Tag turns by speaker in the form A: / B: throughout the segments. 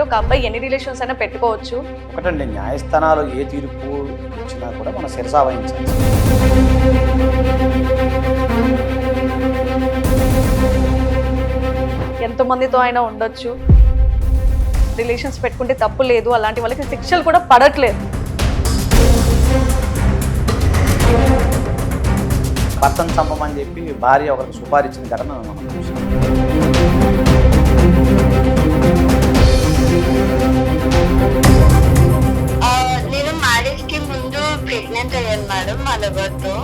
A: ఒక అబ్బాయి ఎన్ని రిలేషన్స్ అయినా పెట్టుకోవచ్చు.
B: ఒకటండి, న్యాయస్థానాలు ఏ తీర్పు ఇచ్చినా కూడా మనం శిరసా వహించాలి.
A: ఎంతమందితో అయినా ఉండొచ్చు, రిలేషన్స్ పెట్టుకుంటే తప్పు లేదు, అలాంటి వాళ్ళకి శిక్షలు కూడా పడట్లేదు.
B: భర్తను చంపమని చెప్పి భార్య ఒకరికి సుపారీ ఇచ్చిన ఘటన మనం చూసాం.
C: నేను మ్యారేజ్ కి ముందు ప్రెగ్నెంట్ అయ్యాను మేడం మా లవర్తో.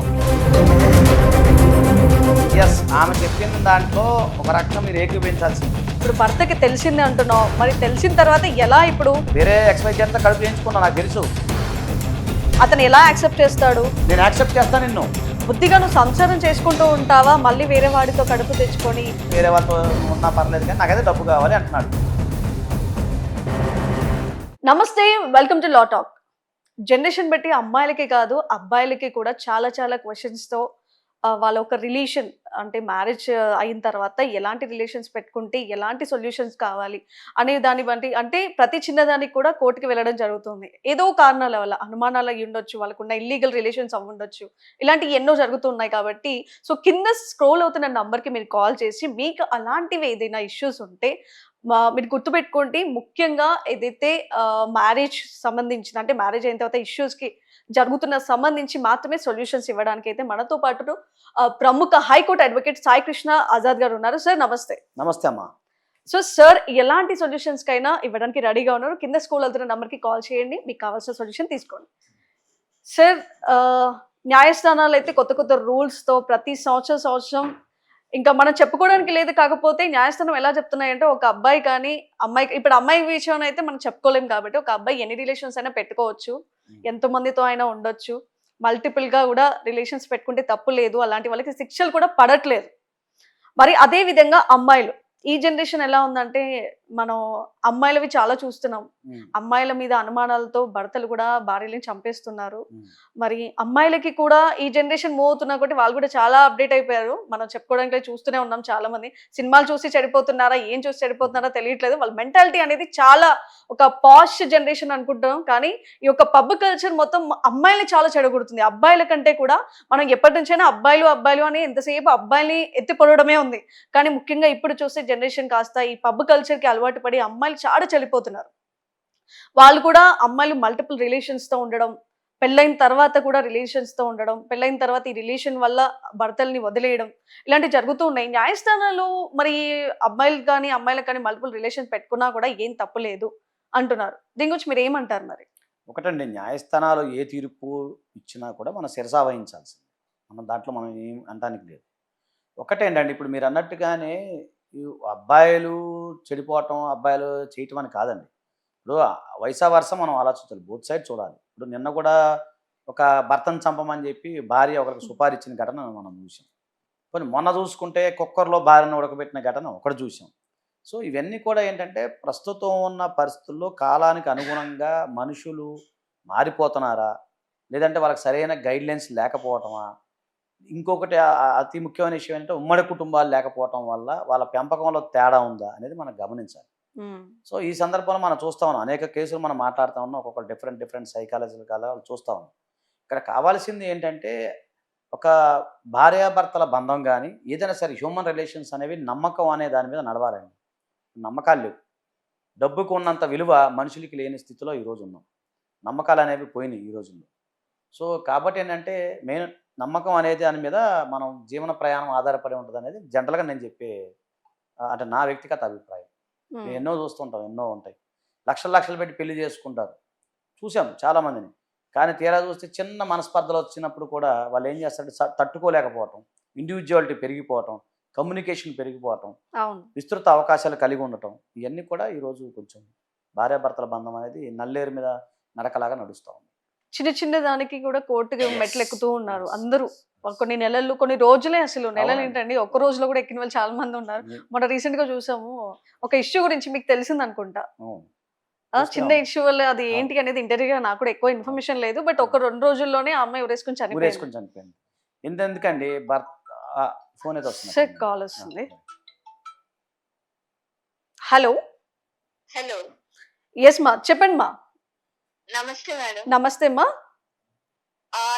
B: ఎస్, ఆమె చెప్పిన దాంట్లో ఒక రకంగా మీరు ఏకీభవించాల్సింది.
A: ఇప్పుడు భర్తకి తెలిసింది అంటున్నావు, మరి తెలిసిన తర్వాత ఎలా ఇప్పుడు
B: వేరే ఎక్స్పైజ్ అంతా కడుపు చేయించుకున్నా, నాకు తెలుసు.
A: అతను ఎలా యాక్సెప్ట్ చేస్తాడు?
B: నేను యాక్సెప్ట్ చేస్తాను నిన్ను.
A: బుద్ధిగా నువ్వు సంసారం చేసుకుంటూ ఉంటావా, మళ్ళీ వేరే వాడితో కడుపు తెచ్చుకొని?
B: వేరే వాళ్ళతో ఉన్నా పర్లేదు కానీ నాకైతే డబ్బు కావాలి అంటున్నాడు.
A: నమస్తే, welcome to law talk. Generation బట్టి అమ్మాయిలకి కాదు అబ్బాయిలకి కూడా చాలా చాలా క్వశ్చన్స్తో వాళ్ళ ఒక రిలేషన్ అంటే మ్యారేజ్ అయిన తర్వాత ఎలాంటి రిలేషన్స్ పెట్టుకుంటే ఎలాంటి సొల్యూషన్స్ కావాలి అనే దాన్ని బట్టి, అంటే ప్రతి చిన్నదానికి కూడా కోర్టుకి వెళ్ళడం జరుగుతుంది. ఏదో కారణాల వల్ల అనుమానాలు అయ్యి ఉండొచ్చు, వాళ్ళకున్న ఇల్లీగల్ రిలేషన్స్ అవ్వి ఉండొచ్చు, ఇలాంటివి ఎన్నో జరుగుతున్నాయి. కాబట్టి సో కింద స్క్రోల్ అవుతున్న నంబర్కి మీరు కాల్ చేసి మీకు అలాంటివి ఏదైనా ఇష్యూస్ ఉంటే మీరు గుర్తుపెట్టుకోండి. ముఖ్యంగా ఏదైతే మ్యారేజ్ సంబంధించిన, అంటే మ్యారేజ్ అయిన తర్వాత ఇష్యూస్కి జరుగుతున్న సంబంధించి మాత్రమే సొల్యూషన్స్ ఇవ్వడానికి అయితే మనతో పాటు ప్రముఖ హైకోర్టు అడ్వకేట్ సాయి కృష్ణ ఆజాద్ గారు ఉన్నారు. సార్ నమస్తే.
B: నమస్తే అమ్మా.
A: సో సార్ ఎలాంటి సొల్యూషన్స్ కైనా ఇవ్వడానికి రెడీగా ఉన్నారు. కింద స్కూల్ వెళ్తున్న నెంబర్కి కాల్ చేయండి, మీకు కావాల్సిన సొల్యూషన్ తీసుకోండి. సార్ న్యాయస్థానాలు అయితే కొత్త కొత్త రూల్స్తో ప్రతి సంవత్సరం ఇంకా మనం చెప్పుకోవడానికి లేదు. కాకపోతే న్యాయస్థానం ఎలా చెప్తున్నాయంటే ఒక అబ్బాయి కానీ అమ్మాయి, ఇప్పుడు అమ్మాయి విషయం అయితే మనం చెప్పుకోలేం కాబట్టి ఒక అబ్బాయి ఎన్ని రిలేషన్స్ అయినా పెట్టుకోవచ్చు, ఎంతమందితో అయినా ఉండొచ్చు, మల్టిపుల్గా కూడా రిలేషన్స్ పెట్టుకుంటే తప్పు లేదు, అలాంటి వాళ్ళకి శిక్షలు కూడా పడట్లేదు. మరి అదే విధంగా అమ్మాయిలు ఈ జనరేషన్ ఎలా ఉందంటే మనం అమ్మాయిలవి చాలా చూస్తున్నాం. అమ్మాయిల మీద అనుమానాలతో భర్తలు కూడా భార్యలను చంపేస్తున్నారు. మరి అమ్మాయిలకి కూడా ఈ జనరేషన్ మూవ్ అవుతున్నా కాబట్టి వాళ్ళు కూడా చాలా అప్డేట్ అయిపోయారు. మనం చెప్పుకోవడానికి చూస్తూనే ఉన్నాం. చాలా మంది సినిమాలు చూసి చెడిపోతున్నారా, ఏం చూసి చెడిపోతున్నారా తెలియట్లేదు. వాళ్ళ మెంటాలిటీ అనేది చాలా ఒక పాష్ జనరేషన్ అనుకుంటున్నాం. కానీ ఈ యొక్క పబ్ కల్చర్ మొత్తం అమ్మాయిల్ని చాలా చెడగొడుతుంది. అబ్బాయిల కంటే కూడా మనం ఎప్పటి నుంచైనా అబ్బాయిలు అని ఎంతసేపు అబ్బాయిని ఎత్తిపడమే ఉంది. కానీ ముఖ్యంగా ఇప్పుడు చూస్తే జనరేషన్ కాస్త ఈ పబ్ కల్చర్కి అలవాటు పడి అమ్మాయిలు చాలా చనిపోతున్నారు. వాళ్ళు కూడా అమ్మాయిలు మల్టిపుల్ రిలేషన్స్తో ఉండడం, పెళ్ళైన తర్వాత కూడా రిలేషన్స్తో ఉండడం, పెళ్ళైన తర్వాత ఈ రిలేషన్ వల్ల భర్తల్ని వదిలేయడం, ఇలాంటివి జరుగుతూ ఉన్నాయి. న్యాయస్థానాలు మరి అబ్బాయిలు కానీ అమ్మాయిలకు కానీ మల్టిపుల్ రిలేషన్స్ పెట్టుకున్నా కూడా ఏం తప్పులేదు అంటున్నారు. దీని గురించి మీరు ఏమంటారు? మరి
B: ఒకటండి, న్యాయస్థానాలు ఏ తీర్పు ఇచ్చినా కూడా మనం శిరసా వహించాల్సింది. దాంట్లో మనం ఏం అనడానికి లేదు. ఒకటేంటండి, ఇప్పుడు మీరు అన్నట్టుగానే ఈ అబ్బాయిలు చెడిపోవటం, అబ్బాయిలు చేయటం అని కాదండి. ఇప్పుడు వయసా వరుస మనం ఆలోచించాలి, బోత్ సైడ్ చూడాలి. ఇప్పుడు నిన్న కూడా ఒక భర్తను చంపమని చెప్పి భార్య ఒకరికి సుపారీ ఇచ్చిన ఘటన మనం చూసాం. కొన్ని మొన్న చూసుకుంటే కుక్కర్లో భార్యను ఉడకబెట్టిన ఘటన ఒకటి చూసాం. సో ఇవన్నీ కూడా ఏంటంటే ప్రస్తుతం ఉన్న పరిస్థితుల్లో కాలానికి అనుగుణంగా మనుషులు మారిపోతున్నారా, లేదంటే వాళ్ళకి సరైన గైడ్లైన్స్ లేకపోవటమా, ఇంకొకటి అతి ముఖ్యమైన విషయం ఏంటంటే ఉమ్మడి కుటుంబాలు లేకపోవటం వల్ల వాళ్ళ పెంపకంలో తేడా ఉందా అనేది మనం గమనించాలి. సో ఈ సందర్భంలో మనం చూస్తూ ఉన్నాం, అనేక కేసులు మనం మాట్లాడుతూ ఉన్నాం. ఒక్కొక్క డిఫరెంట్ సైకాలజికల్ చూస్తూ ఉన్నాం. ఇక్కడ కావాల్సింది ఏంటంటే ఒక భార్యాభర్తల బంధం కానీ ఏదైనా సరే హ్యూమన్ రిలేషన్స్ అనేవి నమ్మకం అనే దాని మీద నడవాలండి. నమ్మకాలు లేవు. డబ్బుకు ఉన్నంత విలువ మనుషులకి లేని స్థితిలో ఈరోజు ఉన్నాం. నమ్మకాలు అనేవి పోయినాయి ఈ రోజుల్లో. సో కాబట్టి ఏంటంటే మెయిన్ నమ్మకం అనేది దాని మీద మనం జీవన ప్రయాణం ఆధారపడి ఉంటుంది అనేది జనరల్గా నేను చెప్పే, అంటే నా వ్యక్తిగత అభిప్రాయం. నేను ఎన్నో చూస్తుంటాం, ఎన్నో ఉంటాయి. లక్షలు పెట్టి పెళ్లి చేసుకుంటారు, చూసాం చాలామందిని. కానీ తీరా చూస్తే చిన్న మనస్పర్ధలు వచ్చినప్పుడు కూడా వాళ్ళు ఏం చేస్తారంటే తట్టుకోలేకపోవటం, ఇండివిజువాలిటీ పెరిగిపోవటం, కమ్యూనికేషన్ పెరిగిపోవటం, విస్తృత అవకాశాలు కలిగి ఉండటం, ఇవన్నీ కూడా ఈరోజు కొంచెం భార్యాభర్తల బంధం అనేది నల్లేరు మీద నడకలాగా నడుస్తూ ఉంది.
A: చిన్న దానికి కూడా కోర్టుకి మెట్లు ఎక్కుతూ ఉన్నారు అందరూ. కొన్ని నెలలు, కొన్ని రోజులే, అసలు నెలలు ఏంటండి, ఒక్క రోజులో కూడా ఎక్కిన వాళ్ళు చాలా మంది ఉన్నారు. మన రీసెంట్ గా చూసాము ఒక ఇష్యూ గురించి, మీకు తెలిసింది అనుకుంటా. చిన్న ఇష్యూ వల్ల అది ఏంటి అనేది ఇంటర్వ్యూగా నాకు కూడా ఎక్కువ ఇన్ఫర్మేషన్ లేదు. బట్ ఒక 2 రోజుల్లోనే ఆ అమ్మాయి ఉరేసుకుని చనిపోయింది.
B: ఎందుకండి ఫోన్ అయితే వస్తుంది,
A: సార్ కాల్ వస్తుంది. హలో
C: హలో
A: ఎస్ మా, చెప్పండి మా.
C: నమస్తే మేడం.
A: నమస్తే మా.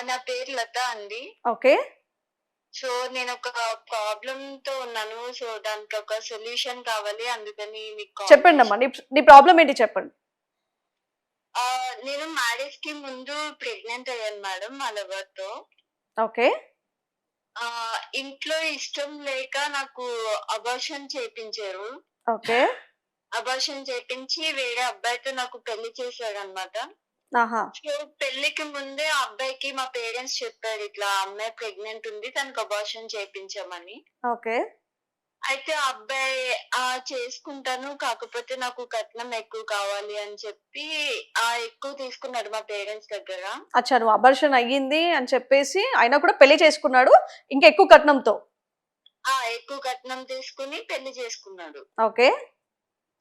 C: నా పేరు లత అండి.
A: ఓకే.
C: సో నేను ఒక ప్రాబ్లం తో ఉన్నాను. సో దానికి ఒక సొల్యూషన్ కావాలి, అందుకని మీకు కాల్
A: చెప్పండి అమ్మా, నీ ప్రాబ్లం ఏంటి చెప్పండి.
C: నేను మ్యారేజ్ కి ముందు ప్రెగ్నెంట్ అయ్యాను మేడం మా లవర్ తో.
A: ఓకే.
C: ఇంట్లో ఇష్టం లేక నాకు అబార్షన్ చేపించారు.
A: ఓకే.
C: అబార్షన్ చేపించి వేరే అబ్బాయితో నాకు పెళ్లి చేశారు అనమాట.
A: ఆహా.
C: సో పెళ్లికి ముందే ఆ అబ్బాయికి మా పేరెంట్స్ చెప్పారు, ఇట్లా అమ్మాయి ప్రెగ్నెంట్ ఉంది, తనకు అబార్షన్ చేపించామని.
A: ఓకే.
C: అయితే ఆ అబ్బాయి చేసుకుంటాను, కాకపోతే నాకు కట్నం ఎక్కువ కావాలి అని చెప్పి ఎక్కువ తీసుకున్నాడు మా పేరెంట్స్ దగ్గర.
A: అచ్చా, నువ్వు అబార్షన్ అయ్యింది అని చెప్పేసి అయినా కూడా పెళ్లి చేసుకున్నాడు ఇంకా ఎక్కువ కట్నంతో.
C: ఎక్కువ కట్నం తీసుకుని పెళ్లి చేసుకున్నాడు.
A: ఓకే.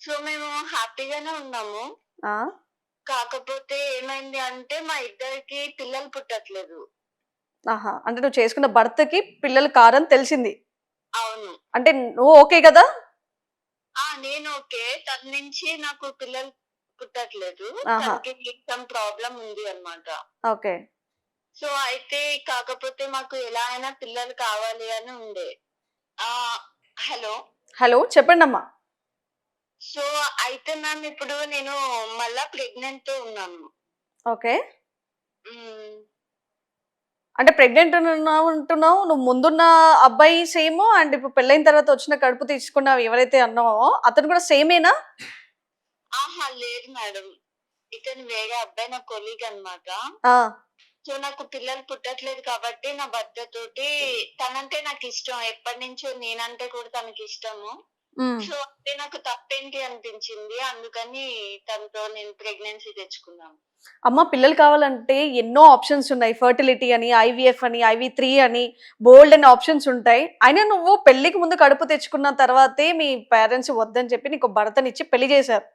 C: సో మేము హ్యాపీగానే ఉన్నాము. కాకపోతే ఏమైంది అంటే మా ఇద్దరికి పిల్లలు పుట్టట్లేదు.
A: ఆహా, అంటే నువ్వు చేసుకున్న భర్తకి పిల్లలు కారని తెలిసింది.
C: అవును.
A: అంటే నువ్వు ఓకే కదా?
C: నేను ఓకే. తన నుంచి నాకు పిల్లలు పుట్టట్లేదు.
A: ఆహా.
C: తనకి సమ్ ప్రాబ్లం ఉంది అన్నమాట.
A: ఓకే.
C: సో అయితే కాకపోతే మాకు ఎలా అయినా పిల్లలు కావాలి అని ఉండే. హలో
A: హలో, చెప్పండి అమ్మా.
C: సో అయితే మ్యామ్ ఇప్పుడు నేను మళ్ళా ప్రెగ్నెంట్ తో ఉన్నాను.
A: ఓకే. అంటే ప్రెగ్నెంట్ అంటున్నావు, నువ్వు ముందున్న అబ్బాయి సేమ్ అండ్ ఇప్పుడు పెళ్ళైన తర్వాత వచ్చిన కడుపు తీసుకున్నావు ఎవరైతే అన్నావో అతను కూడా సేమేనా?
C: లేదు మేడం, ఇతను వేరే అబ్బాయి, నా కొలీగ్ అన్నమాట. సో నాకు పిల్లలు పుట్టట్లేదు కాబట్టి నా భర్త తోటి, తనంటే నాకు ఇష్టం, ఎప్పటి నుంచో నేనంటే కూడా తనకి ఇష్టము. సో అంటే నాకు తప్పేంటి అనిపించింది, అందుకని తనతో నేను ప్రెగ్నెన్సీ తెచ్చుకున్నాను.
A: అమ్మ, పిల్లలు కావాలంటే ఎన్నో ఆప్షన్స్ ఉన్నాయి. ఫర్టిలిటీ అని, ఐవీఎఫ్ అని, IV3 అని, బోల్డ్ అని ఆప్షన్స్ ఉంటాయి. అయినా నువ్వు పెళ్లికి ముందు కడుపు తెచ్చుకున్న తర్వాతే మీ పేరెంట్స్ వద్దని చెప్పి నీకు భర్తనిచ్చి పెళ్లి చేశారు.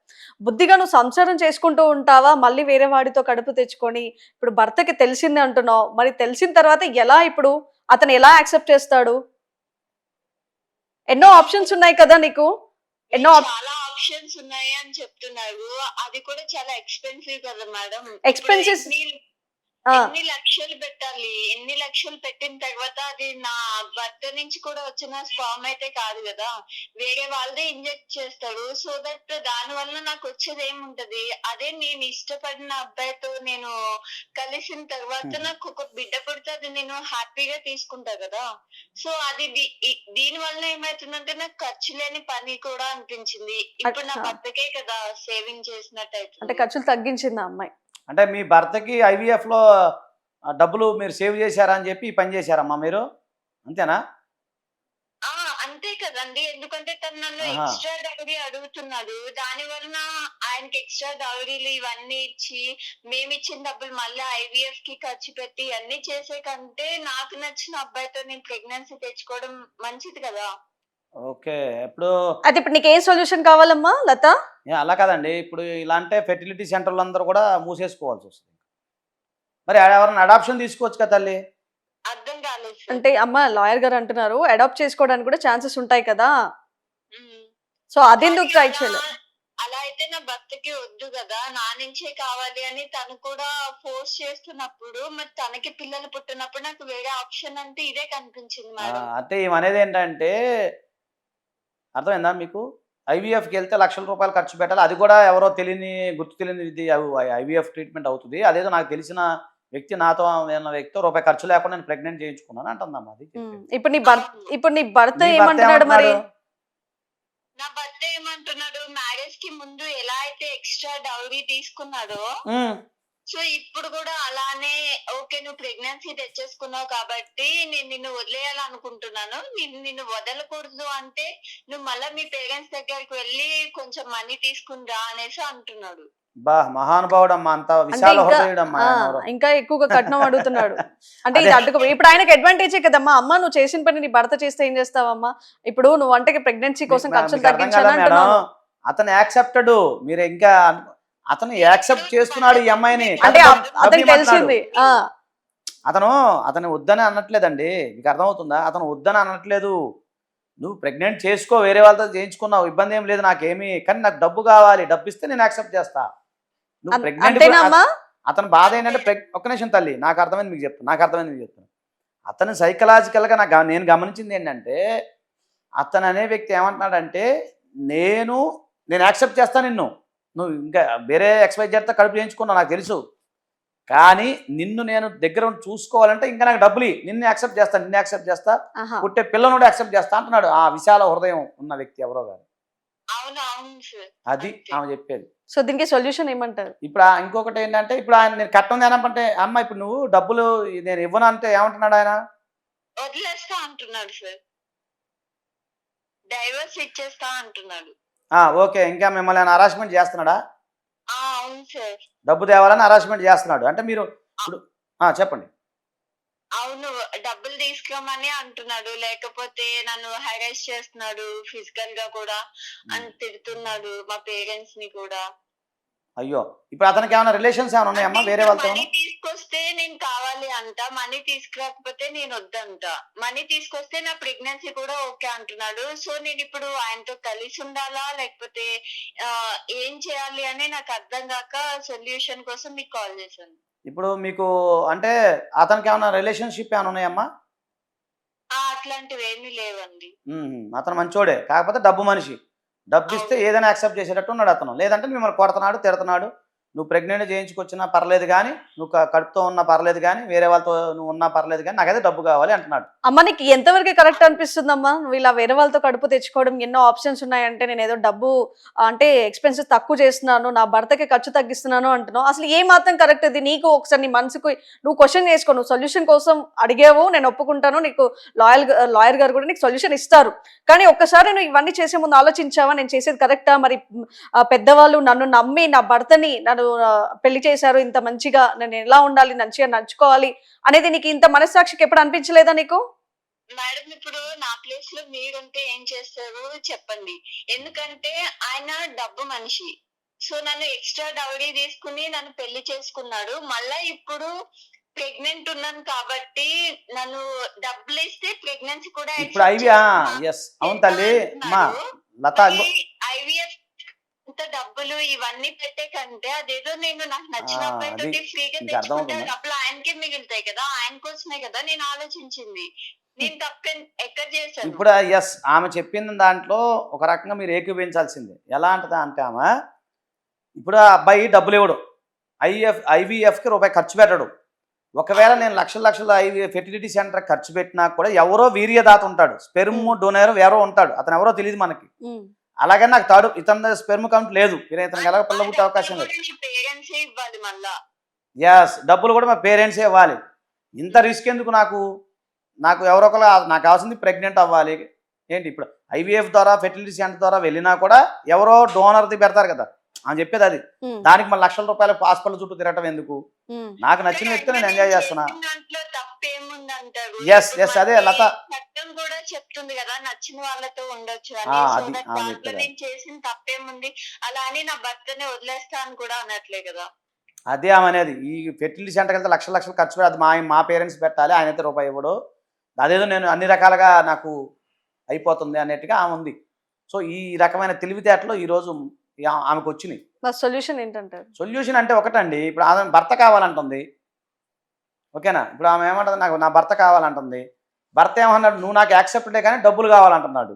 A: బుద్ధిగా నువ్వు సంసారం చేసుకుంటూ ఉంటావా మళ్ళీ వేరే వాడితో కడుపు తెచ్చుకొని? ఇప్పుడు భర్తకి తెలిసింది అంటున్నావు, మరి తెలిసిన తర్వాత ఎలా ఇప్పుడు అతను ఎలా యాక్సెప్ట్ చేస్తాడు? ఎన్నో ఆప్షన్స్ ఉన్నాయి కదా నీకు,
C: చాలా ఆప్షన్స్ ఉన్నాయి అని చెప్తున్నారు. అది కూడా చాలా ఎక్స్పెన్సివ్ కదా మేడం.
A: ఎక్స్పెన్సెస్
C: ఎన్ని లక్షలు పెట్టాలి, ఎన్ని లక్షలు పెట్టిన తర్వాత అది నా భర్త నుంచి కూడా వచ్చిన స్పామ్ అయితే కాదు కదా, వేరే వాళ్ళదే ఇంజెక్ట్ చేస్తారు. సో దట్ దాని వల్ల నాకు వచ్చేది ఏముంటది? అదే నేను ఇష్టపడిన అబ్బాయితో నేను కలిసిన తర్వాత నాకు ఒక బిడ్డ పుడితే అది నేను హ్యాపీగా తీసుకుంటా కదా. సో అది దీని వల్ల ఏమైతుందంటే నాకు ఖర్చు లేని పని కూడా అనిపించింది. ఇప్పుడు నా భర్తకే కదా సేవింగ్ చేసినట్టు అయితే.
A: అంటే ఖర్చులు తగ్గించింది ఆ అమ్మాయి.
B: అంటే మీ భర్తకి ఐవీఎఫ్లో డబ్బులు మీరు సేవ్ చేశారా అని చెప్పి ఈ పని చేశారమ్మా మీరు, అంతేనా?
C: అంతే కదండి, ఎందుకంటే తను నన్ను ఎక్స్ట్రా డౌరీ అడుగుతున్నాడు. దాని వలన ఆయనకి ఎక్స్ట్రా డౌరీలు ఇవన్నీ ఇచ్చి మేము ఇచ్చిన డబ్బులు మళ్ళీ IVF కి ఖర్చు పెట్టి అన్ని చేసే కంటే నాకు నచ్చిన అబ్బాయితో నేను ప్రెగ్నెన్సీ తెచ్చుకోవడం మంచిది కదా.
B: ఓకే. ఇప్పుడు
A: అది ఇప్పుడు నీకు ఏ సొల్యూషన్ కావాలమ్మా లత?
B: అలా కాదండి, ఇప్పుడు ఇలా అంటే ఫెర్టిలిటీ సెంటర్లు అందరూ కూడా మూసేసుకోవాల్సి వస్తుంది. మరి ఎవరైనా అడాప్షన్ తీసుకోవచ్చు కదా తల్లి?
C: అర్థం కాలేదు.
A: అంటే అమ్మ, లాయర్ గారు అంటున్నారు అడాప్ట్ చేసుకోవడానికి కూడా ఛాన్సెస్ ఉంటాయి కదా, సో అదెందుకు ట్రై చేయలేదు?
C: అలా అయితే నా భర్తకి వద్దు కదా, నా నుంచే కావాలి అని తను కూడా ఫోర్స్ చేస్తున్నప్పుడు మరి తనకి పిల్లలు పుట్టినప్పుడు నాకు వేరే ఆప్షన్ అంటే ఇదే కనిపించింది మేడం.
B: అంటే ఏమనేది ఏంటంటే, అర్థమైందా మీకు? IVFకి వెళ్తే లక్షల రూపాయలు ఖర్చు పెట్టాలి, అది కూడా ఎవరో తెలియని గుర్తు తెలియనిది IVF ట్రీట్మెంట్ అవుతుంది. అదేదో నాకు తెలిసిన వ్యక్తి, నాతో ఉన్న వ్యక్తితో రూపాయి ఖర్చు లేకుండా నేను ప్రెగ్నెంట్ చేయించుకున్నాను అంటుందమ్మా. అది
A: ఇప్పుడు నీ భర్త ఏమంటున్నాడు మరి?
C: నా భర్త ఏమంటున్నాడు, మ్యారేజ్ కి ముందు ఎలా అయితే ఎక్స్ట్రా డౌరీ తీసుకున్నాడో సో ఇప్పుడు కూడా అలానే, ఓకే నువ్వు ప్రెగ్నెన్సీ తెచ్చేసుకున్నావు కాబట్టి నేను నిన్ను వదిలేయాలనుకుంటున్నాను, నిన్ను వదలకూడదు అంటే నువ్వు మళ్ళీ మీ పేరెంట్స్ దగ్గరికి వెళ్ళి కొంచెం మనీ తీసుకుని రా అనేసి అంటున్నాడు.
B: బా మహానుభావుడు అమ్మా, అంత విశాల హృదయుడమ్మా.
A: ఇంకా ఎక్కువగా కట్నం అడుగుతున్నాడు అంటే ఇది అడ్డుకో. ఇప్పుడు ఆయనకి అడ్వాంటేజే కదమ్మా. అమ్మ, నువ్వు చేసిన పని నీ భర్త చేస్తే ఏం చేస్తావమ్మా? ఇప్పుడు నువ్వు వంటకి ప్రెగ్నెన్సీ కోసం ఖర్చులు తగ్గించాలంటున్నావు.
B: అతను యాక్సెప్టెడ్, మీరు ఇంకా అతను యాక్సెప్ట్ చేస్తున్నాడు ఈ అమ్మాయిని.
A: అంటే అతనికి తెలిసింది.
B: అతను వద్దని అనట్లేదండి, మీకు అర్థమవుతుందా? అతను వద్దని అనట్లేదు. నువ్వు ప్రెగ్నెంట్ చేసుకో, వేరే వాళ్ళతో చేయించుకున్నావు, ఇబ్బంది ఏం లేదు నాకేమీ, కానీ నాకు డబ్బు కావాలి, డబ్బు ఇస్తే నేను యాక్సెప్ట్ చేస్తా. నువ్వు ప్రెగ్నెంట్
A: అంతేనా అమ్మా?
B: అతను బాధ ఏంటంటే ఒక్క నిమిషం తల్లి, నాకు అర్థమైంది మీకు చెప్తాను. అతను సైకలాజికల్గా నేను గమనించింది ఏంటంటే, అతను అనే వ్యక్తి ఏమంటున్నాడంటే, నేను యాక్సెప్ట్ చేస్తాను నువ్వు ఇంకా వేరే XYZతో కడుపు చేయించుకున్నావు నాకు తెలుసు, కానీ నిన్ను నేను దగ్గర ఉండి చూసుకోవాలంటే ఇంకా నాకు డబ్బులు నిన్ను యాక్సెప్ట్ చేస్తా, పుట్టే పిల్లను యాక్సెప్ట్ చేస్తా అంటున్నాడు ఆ విశాల హృదయం ఉన్న వ్యక్తి ఎవరో గారు. అది ఆమె చెప్పేది.
A: సో దీనికి సొల్యూషన్ ఏమంటారు?
B: ఇప్పుడు ఇంకొకటి ఏంటంటే, ఇప్పుడు ఆయన నేను కట్టం ఏమంటే, అమ్మ ఇప్పుడు నువ్వు డబ్బులు నేను ఇవ్వను అంటే ఏమంటున్నాడు ఆయన?
C: వదిలేస్తా అంటున్నాడు సార్, డైవర్స్ ఇచ్చేస్తా అంటున్నాడు.
B: ఓకే, ఇంకా మిమ్మల్ని ఆయన హరాస్మెంట్ చేస్తున్నాడా?
C: అవును సార్.
B: డబ్బు తేవాలని హరాస్మెంట్ చేస్తున్నాడు అంటే మీరు ఇప్పుడు చెప్పండి.
C: అవును, డబ్బులు తీసుకోమని అంటున్నాడు, లేకపోతే నన్ను హెరాస్ చేస్తున్నాడు, ఫిజికల్ గా కూడా అని తిడుతున్నాడు, మా పేరెంట్స్ ని కూడా.
B: అయ్యో, ఇప్పుడు అతనికి ఏమైనా రిలేషన్స్ ఏమైనా ఉన్నాయమ్మా వేరే వాళ్ళతో?
C: మనీ తీసుకొస్తే నేను కావాలి అంట, మనీ తీసుకురాకపోతే నేను వద్దంట. మనీ తీసుకొస్తే నా ప్రెగ్నెన్సీ కూడా ఓకే అంటున్నాడు. సో నేను ఇప్పుడు ఆయనతో కలిసి ఉండాలా లేకపోతే ఏం చేయాలి అని నాకు అర్థం కాక సొల్యూషన్ కోసం మీకు కాల్ చేశాను.
B: ఇప్పుడు మీకు అంటే అతనికి ఏమైనా రిలేషన్షిప్ ఏమైనా ఉన్నాయమ్మా?
C: అట్లాంటివి ఏమీ లేవండి.
B: అతను మంచోడే, కాకపోతే డబ్బు మనిషి. డబ్బు ఇస్తే ఏదైనా యాక్సెప్ట్ చేసేటట్టు ఉన్నాడు అతను. లేదంటే మిమ్మల్ని కొడుతున్నాడు, తిడుతున్నాడు. నువ్వు ప్రెగ్నెంట్ చేయించుకొచ్చినా పర్లేదు కానీ, నువ్వు కడుపుతో ఉన్నా పర్లేదు కానీ, వేరే వాళ్ళతో నువ్వు ఉన్నా పర్లేదు కానీ, నాకైతే డబ్బు కావాలి అంటున్నాడు.
A: అమ్మ నీకు ఎంతవరకు కరెక్ట్ అనిపిస్తుందమ్మా? నువ్వు ఇలా వేరే వాళ్ళతో కడుపు తెచ్చుకోవడం, ఎన్నో ఆప్షన్స్ ఉన్నాయంటే నేను ఏదో డబ్బు అంటే ఎక్స్పెన్సెస్ తక్కువ చేస్తున్నాను, నా భర్తకి ఖర్చు తగ్గిస్తున్నాను అంటున్నావు. అసలు ఏ మాత్రం కరెక్ట్ ఇది? నీకు ఒకసారి నీ మనసుకు నువ్వు క్వశ్చన్ చేసుకో. నువ్వు సొల్యూషన్ కోసం అడిగావు, నేను ఒప్పుకుంటాను, నీకు లాయర్ గారు కూడా నీకు సొల్యూషన్ ఇస్తారు. కానీ ఒక్కసారి నువ్వు ఇవన్నీ చేసే ముందు ఆలోచించావా, నేను చేసేది కరెక్టా? మరి పెద్దవాళ్ళు నన్ను నమ్మి నా భర్తని నన్ను పెళ్లి చేశారు, ఇంత మంచిగా నేను ఎలా ఉండాలి, మంచిగా నడుచుకోవాలి అనేది నీకు ఇంత మనస్సాక్షికి ఎప్పుడు అనిపించలేదా నీకు?
C: మేడం, ఇప్పుడు నా ప్లేస్ లో మీరుంటే ఏం చేస్తారు చెప్పండి. ఎందుకంటే ఆయన డబ్బు మనిషి. సో నన్ను ఎక్స్ట్రా డౌరీ తీసుకుని నన్ను పెళ్లి చేసుకున్నాడు. మళ్ళా ఇప్పుడు ప్రెగ్నెంట్ ఉన్నాను కాబట్టి నన్ను డబ్బులు ఇస్తే ప్రెగ్నెన్సీ కూడా
B: ఇప్పుడు అవును తల్లి లత,
C: IVF డబ్బులు ఇవన్నీ పెట్టే కంటే అదేదో నేను నాకు నచ్చిన అబ్బాయితో ఫ్రీగా తెచ్చుకుంటే డబ్బులు ఆయనకే మిగులుతాయి కదా, ఆయన కోసమే కదా నేను ఆలోచించింది. నేను తప్ప ఎక్కడ చేశాను?
B: ఇప్పుడు ఆమె చెప్పిన దాంట్లో ఒక రకంగా మీరు ఏకీభవించాల్సిందే. ఎలా అంటదా అంటే, ఆమె ఇప్పుడు ఆ అబ్బాయి డబ్బులు ఇవ్వడు, IVFకి రూపాయి ఖర్చు పెట్టడు. ఒకవేళ నేను లక్షల ఫెర్టిలిటీ సెంటర్ ఖర్చు పెట్టినా కూడా ఎవరో వీర్యదాత ఉంటాడు, స్పెర్మ్ డొనేర్ ఎవరో ఉంటాడు, అతను ఎవరో తెలియదు మనకి. అలాగే నాకు ఇతని స్పెర్మ్ కౌంట్ లేదు, ఇతనికి ఎలా పిల్ల పుట్టే అవకాశం లేదు. డబ్బులు కూడా మా పేరెంట్సే ఇవ్వాలి. ఇంత రిస్క్ ఎందుకు నాకు ఎవరో ఒకరు, నాకు కావాల్సింది ప్రెగ్నెంట్ అవ్వాలి. ఏంటి ఇప్పుడు IVF ద్వారా ఫెర్టిలిటీ సెంటర్ ద్వారా వెళ్ళినా కూడా ఎవరో డోనర్ది పెడతారు కదా అని చెప్పేది. అది దానికి మన లక్షల రూపాయల హాస్పిటల్ చుట్టూ తిరగటం ఎందుకు? నాకు నచ్చిన వ్యక్తి నేను ఎంజాయ్ చేస్తున్నా. అదే లత
C: కూడా చెప్తుంది కదా, నచ్చిన వాళ్ళతో ఉండొచ్చు నేను చేసిన తప్పేముంది, అలా అని నా భర్తని వదిలేస్తా అని కూడా అనట్లే కదా.
B: అదే ఆమె అనేది. ఈ ఫెర్టిలిటీ సెంటర్కి వెళ్తే లక్షలు ఖర్చు పెట్టి అది మా పేరెంట్స్ పెట్టాలి, ఆయన అయితే రూపాయి ఇవ్వడు, అదేదో నేను అన్ని రకాలుగా నాకు అయిపోతుంది అన్నట్టుగా ఆమె ఉంది. సో ఈ రకమైన తెలివితేటలు ఈరోజు ఆమెకు వచ్చినాయి.
A: సొల్యూషన్ ఏంటంటే,
B: సొల్యూషన్ అంటే ఒకటండి, ఇప్పుడు ఆమె భర్త కావాలంటుంది, ఓకేనా? ఇప్పుడు ఆమె ఏమంటుంది, నాకు నా భర్త కావాలంటుంది. భర్త ఏమన్నాడు, నువ్వు నాకు యాక్సెప్టే కానీ డబ్బులు కావాలంటున్నాడు.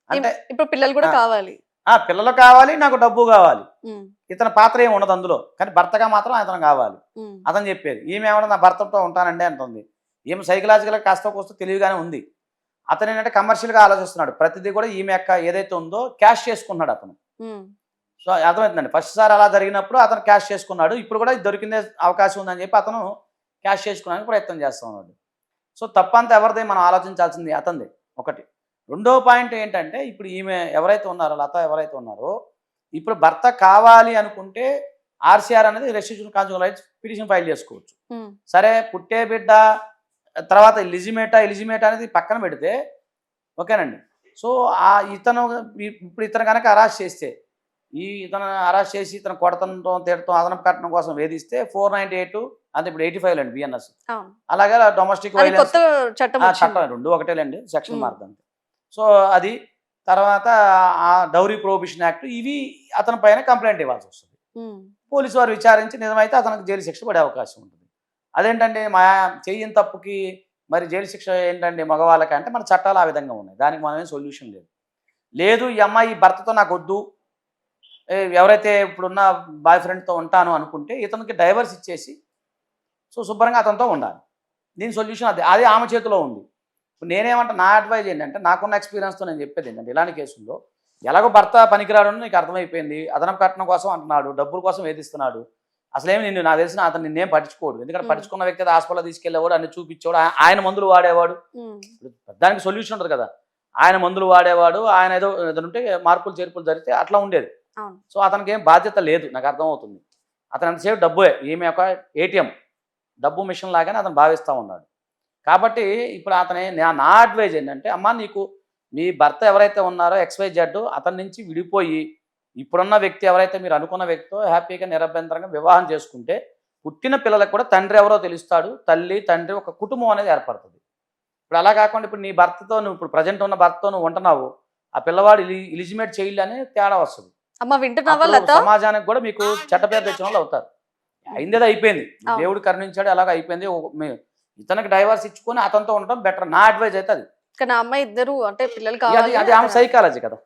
B: అంటే
A: ఇప్పుడు పిల్లలు కూడా కావాలి,
B: పిల్లలు కావాలి, నాకు డబ్బు కావాలి. ఇతని పాత్ర ఏమి ఉండదు అందులో, కానీ భర్తగా మాత్రం అతను కావాలి. అతను చెప్పేది. ఈమె ఏమన్నా నా భర్తతో ఉంటానండి అంటుంది. ఈమె సైకలాజికల్గా కాస్త కోస్త తెలివిగానే ఉంది. అతను ఏంటంటే కమర్షియల్గా ఆలోచిస్తున్నాడు. ప్రతిదీ కూడా ఈమె యొక్క ఏదైతే ఉందో క్యాష్ చేసుకున్నాడు అతను. సో అర్థమవుతుందండి. ఫస్ట్ సారి అలా జరిగినప్పుడు అతను క్యాష్ చేసుకున్నాడు. ఇప్పుడు కూడా దొరికిందే అవకాశం ఉందని చెప్పి అతను క్యాష్ చేసుకోవడానికి ప్రయత్నం చేస్తూ ఉన్నాడు. సో తప్పంతా ఎవరిదే, మనం ఆలోచించాల్సింది అతనిది ఒకటి. రెండో పాయింట్ ఏంటంటే, ఇప్పుడు ఈమె ఎవరైతే ఉన్నారో, లత ఎవరైతే ఉన్నారో, ఇప్పుడు భర్త కావాలి అనుకుంటే RCR అనేది restriction conjugal rights petition file చేసుకోవచ్చు. సరే, పుట్టే బిడ్డ తర్వాత ఎలిజిమేట్ అనేది పక్కన పెడితే ఓకేనండి. సో ఇతను కనుక అరెస్ట్ చేస్తే, ఇతను అరెస్ట్ చేసి ఇతను కొడతంతో తిడతాం అదనపు కట్టడం కోసం వేధిస్తే 498 అంటే ఇప్పుడు 85 అండి BNS. అలాగే డొమెస్టిక్ వైలెన్స్ చట్టం రెండు ఒకటేలేండి, సెక్షన్ మారుతుంది. సో అది తర్వాత ఆ డౌరీ ప్రొహిబిషన్ యాక్ట్ ఇవి అతని పైన కంప్లైంట్ ఇవ్వాల్సి వస్తుంది. పోలీసు వారు విచారించి నిజమైతే అతనికి జైలు శిక్ష పడే అవకాశం ఉంటుంది. అదేంటంటే మా చెయ్యని తప్పుకి మరి జైలు శిక్ష ఏంటంటే మగవాళ్ళకి అంటే మన చట్టాలు ఆ విధంగా ఉన్నాయి. దానికి మనమేం సొల్యూషన్ లేదు. లేదు ఈ అమ్మాయి భర్తతో నాకు వద్దు, ఎవరైతే ఇప్పుడున్న బాయ్ ఫ్రెండ్తో ఉంటాను అనుకుంటే ఇతనికి డైవర్స్ ఇచ్చేసి సో శుభ్రంగా అతనితో ఉండాలి. దీని సొల్యూషన్ అది ఆమె చేతిలో ఉంది. ఇప్పుడు నేనేమంటే నా అడ్వైజ్ ఏంటంటే నాకున్న ఎక్స్పీరియన్స్తో నేను చెప్పేది ఏంటంటే ఇలాంటి కేసుల్లో ఎలాగో భర్త పనికిరాడని నీకు అర్థమైపోయింది, అదనపు కట్నం కోసం అంటున్నాడు, డబ్బుల కోసం వేధిస్తున్నాడు, అసలేమి నాకు తెలిసిన అతను నిన్నేం పట్టించుకోడు. ఎందుకంటే పట్టించుకున్న వ్యక్తి హాస్పిటల్ తీసుకెళ్లేవాడు, అన్ని చూపించేవాడు, ఆయన మందులు వాడేవాడు, దానికి సొల్యూషన్ ఉంటుంది కదా. ఆయన మందులు వాడేవాడు, ఆయన ఏదో ఏదంటే మార్పులు చేర్పులు జరిగితే అట్లా ఉండేది. సో అతనికి ఏం బాధ్యత లేదు, నాకు అర్థమవుతుంది. అతను ఎంతసేపు డబ్బే, ఈమె ఒక ఏటీఎం డబ్బు మిషన్ లాగానే అతను భావిస్తూ ఉన్నాడు. కాబట్టి ఇప్పుడు అతనే నా అడ్వైజ్ ఏంటంటే అమ్మా నీకు మీ భర్త ఎవరైతే ఉన్నారో XYZ అతని నుంచి విడిపోయి ఇప్పుడున్న వ్యక్తి ఎవరైతే మీరు అనుకున్న వ్యక్తితో హ్యాపీగా నిరభ్యంతరంగా వివాహం చేసుకుంటే పుట్టిన పిల్లలకు కూడా తండ్రి ఎవరో తెలుస్తాడు, తల్లి తండ్రి ఒక కుటుంబం అనేది ఏర్పడుతుంది. ఇప్పుడు అలా కాకుండా ఇప్పుడు నీ భర్తతో నువ్వు ఇప్పుడు ప్రజెంట్ ఉన్న భర్తతో నువ్వు ఉంటున్నావు, ఆ పిల్లవాడు ఇలిజిమేట్ చైల్డ్ అనే తేడా వస్తుంది. సమాజానికి కూడా మీకు చెడ్డ పేరు తెచ్చిన వాళ్ళు అవుతారు. అయిందేదో అయిపోయింది, దేవుడు కరుణించాడు, అలాగ అయిపోయింది. ఇతనికి డైవర్స్ ఇచ్చుకొని అతనితో ఉండటం బెటర్, నా అడ్వైజ్ అయితే అది.
A: కానీ అమ్మాయి ఇద్దరు అంటే పిల్లలు
B: అది ఆమె సైకాలజీ కదా,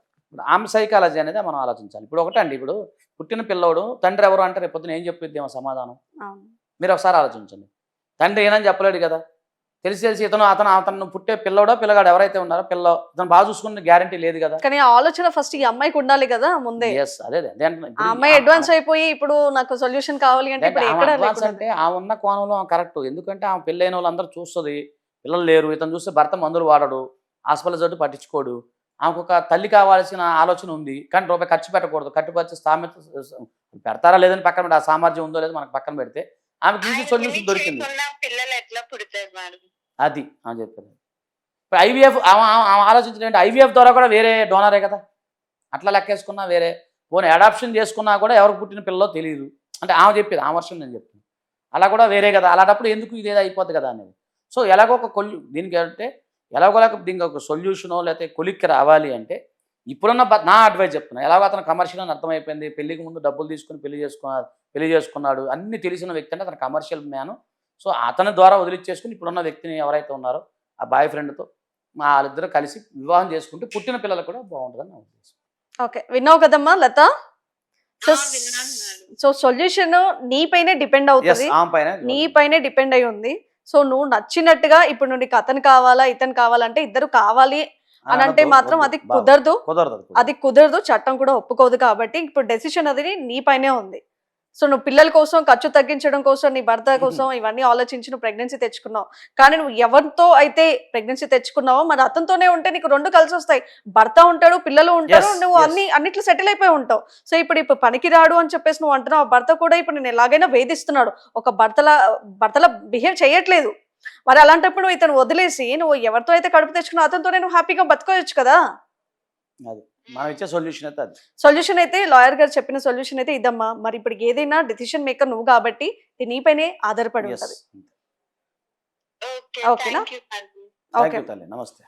B: ఆమె సైకాలజీ అనేది మనం ఆలోచించాలి. ఇప్పుడు ఒకటండి, ఇప్పుడు పుట్టిన పిల్లోడు తండ్రి ఎవరు అంటే రేపు పొద్దున ఏం చెప్పిద్దేమో సమాధానం మీరు ఒకసారి ఆలోచించండి. తండ్రి ఏనని చెప్పలేడు కదా, తెలిసి అతను పుట్టే పిల్లవాడో పిల్లగాడు ఎవరైతే ఉన్నారో ఇతను బాగా చూసుకునే గ్యారంటీ లేదు కదా.
A: కానీ ఆలోచన ఫస్ట్ ఈ అమ్మాయికి ఉండాలి కదా ముందే.
B: అదే
A: అమ్మాయి అడ్వాన్స్ అయిపోయి ఇప్పుడు నాకు సొల్యూషన్ కావాలి అంటే
B: అంటే ఆ ఉన్న కోణంలో కరెక్ట్. ఎందుకంటే ఆమె పెళ్ళైన వాళ్ళందరూ చూస్తుంది, పిల్లలు లేరు, ఇతను చూస్తే భర్త మందులు వాడడు, హాస్పిటల్ జట్టు పట్టించుకోడు, ఆమెకు ఒక తల్లి కావాల్సిన ఆలోచన ఉంది కానీ రూపాయి ఖర్చు పెట్టకూడదు, ఖర్చు స్థామిత పెడతారా లేదని పక్కన పెట్టి ఆ సామర్థ్యం ఉందో లేదో మనకు పక్కన పెడితే ఆమెకు ఈజీ సొల్యూషన్ దొరికింది. అది అని చెప్పారు. ఇప్పుడు IVF ఆలోచించలేండి, IVF ద్వారా కూడా వేరే డోనరే కదా, అట్లా లెక్కేసుకున్నా వేరే పోనీ అడాప్షన్ చేసుకున్నా కూడా ఎవరికి పుట్టిన పిల్లలో తెలియదు అంటే ఆమె చెప్పేది, ఆ వర్షం నేను చెప్తాను, అలా కూడా వేరే కదా. అలాంటప్పుడు ఎందుకు ఇదేదో అయిపోద్ది కదా అనేది. సో ఎలాగో ఒక దీనికి అంటే ఎలాగోలాగ దీనికి ఒక సొల్యూషనో లేకపోతే కొలిక్కి రావాలి అంటే ఇప్పుడున్న నా అడ్వైజ్ చెప్తున్నా. ఎలాగో అతను కమర్షియల్ అని అర్థమైపోయింది, పెళ్లికి ముందు డబ్బులు తీసుకుని పెళ్లి చేసుకున్నాడు, అన్ని తెలిసిన వ్యక్తి అంటే అతను కమర్షియల్ మ్యాను. సో అతని ద్వారా వదిలిచ్చేసుకుని ఇప్పుడున్న వ్యక్తిని ఎవరైతే ఉన్నారో ఆ బాయ్ ఫ్రెండ్తో వాళ్ళిద్దరూ కలిసి వివాహం చేసుకుంటే పుట్టిన పిల్లలు కూడా బాగుంటుందని నా ఉద్దేశం.
A: ఓకే, విన్నావు కదమ్మా లత. సో సొల్యూషన్ నీపైనే డిపెండ్ అవుతుంది, నీపైనే డిపెండ్ అయి ఉంది. సో నువ్వు నచ్చినట్టుగా ఇప్పుడు నీకు అతను కావాలా ఇతను కావాలంటే ఇద్దరు కావాలి అని అంటే మాత్రం అది కుదరదు, చట్టం కూడా ఒప్పుకోదు. కాబట్టి ఇప్పుడు డెసిషన్ అది నీపైనే ఉంది. సో నువ్వు పిల్లల కోసం ఖర్చు తగ్గించడం కోసం నీ భర్త కోసం ఇవన్నీ ఆలోచించి నువ్వు ప్రెగ్నెన్సీ తెచ్చుకున్నావు. కానీ నువ్వు ఎవరితో అయితే ప్రెగ్నెన్సీ తెచ్చుకున్నావో మరి అతనితోనే ఉంటే నీకు రెండు కలిసి వస్తాయి, భర్త ఉంటాడు పిల్లలు ఉంటారు, నువ్వు అన్నిట్లో సెటిల్ అయిపోయి ఉంటావు. సో ఇప్పుడు పనికి రాడు అని చెప్పేసి నువ్వు అంటున్నావు, ఆ భర్త కూడా ఇప్పుడు నేను ఎలాగైనా వేధిస్తున్నాడు, ఒక భర్తలా బిహేవ్ చేయట్లేదు. మరి అలాంటప్పుడు నువ్వు ఇతను వదిలేసి నువ్వు ఎవరితో అయితే కడుపు తెచ్చుకున్నావు అతనితోనే నువ్వు హ్యాపీగా బతుకోవచ్చు కదా. సొల్యూషన్ అయితే లాయర్ గారు చెప్పిన సొల్యూషన్ అయితే ఇదమ్మా. మరి ఇప్పుడు ఏదైనా డెసిషన్ మేకర్ నువ్వు కాబట్టి నీపైనే ఆధారపడి ఉంటుంది. ఓకేనా? ఓకే,
B: నమస్తే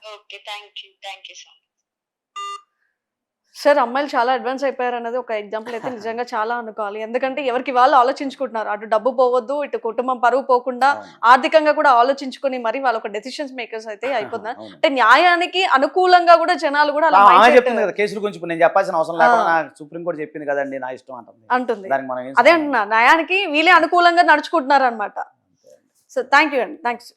A: సార్. అమ్మాయిలు చాలా అడ్వాన్స్ అయిపోయారు అన్నది ఒక ఎగ్జాంపుల్ అయితే నిజంగా చాలా అనుకోవాలి. ఎందుకంటే ఎవరికి వాళ్ళు ఆలోచించుకుంటున్నారు, అటు డబ్బు పోవద్దు, ఇటు కుటుంబం పరువు పోకుండా ఆర్థికంగా కూడా ఆలోచించుకుని మరి వాళ్ళ ఒక డెసిషన్స్ మేకర్స్ అయితే అయిపోతున్నారు. అంటే న్యాయానికి అనుకూలంగా కూడా జనాలు కూడా
B: కేసుల గురించి నేను చెప్పాల్సిన అవసరం లేకుండా సుప్రీం కోర్టు చెప్పింది కదండి నా ఇష్టం
A: అంటుంది. అదే అంటున్నా, న్యాయానికి వీళ్ళే అనుకూలంగా నడుచుకుంటున్నారు అనమాట. సో థ్యాంక్ యూ అండి, థ్యాంక్స్.